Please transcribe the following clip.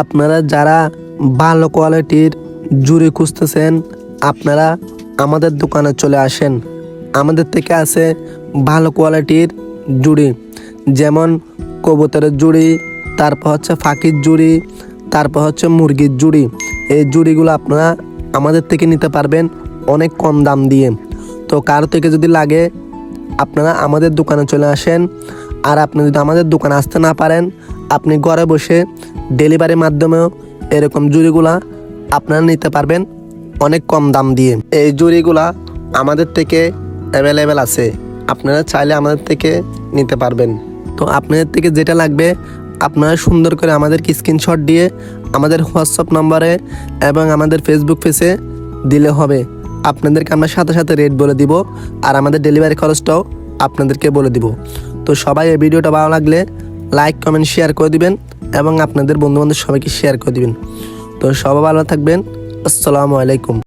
আপনারা যারা ভালো কোয়ালিটির জুড়ি খুঁজতেছেন, আপনারা আমাদের দোকানে চলে আসেন। আমাদের থেকে আছে ভালো কোয়ালিটির জুড়ি, যেমন কবুতরের জুড়ি, তারপর হচ্ছে ফাঁকির জুড়ি, তারপর হচ্ছে মুরগির জুড়ি। এই জুড়িগুলো আপনারা আমাদের থেকে নিতে পারবেন অনেক কম দাম দিয়ে। তো কারো থেকে যদি লাগে আপনারা আমাদের দোকানে চলে আসেন। আর আপনি যদি আমাদের দোকানে আসতে না পারেন, আপনি ঘরে বসে ডেলিভারির মাধ্যমেও এরকম জুড়িগুলা আপনারা নিতে পারবেন অনেক কম দাম দিয়ে। এই জুড়িগুলা আমাদের থেকে অ্যাভেলেবেল আছে, আপনারা চাইলে আমাদের থেকে নিতে পারবেন। তো আপনাদের থেকে যেটা লাগবে আপনারা সুন্দর করে আমাদেরকে স্ক্রিনশট দিয়ে আমাদের হোয়াটসঅ্যাপ নম্বরে এবং আমাদের ফেসবুক পেজে দিলে হবে। আপনাদেরকে আমরা সাথে সাথে রেট বলে দিব, আর আমাদের ডেলিভারি খরচটাও আপনাদেরকে বলে দিব। তো সবাই এই ভিডিওটা ভালো লাগলে লাইক, কমেন্ট, শেয়ার করে দিবেন এবং আপনাদের বন্ধুবান্ধব সবাইকে শেয়ার করে দিবেন। তো সবাই ভালো থাকবেন। আসসালামু আলাইকুম।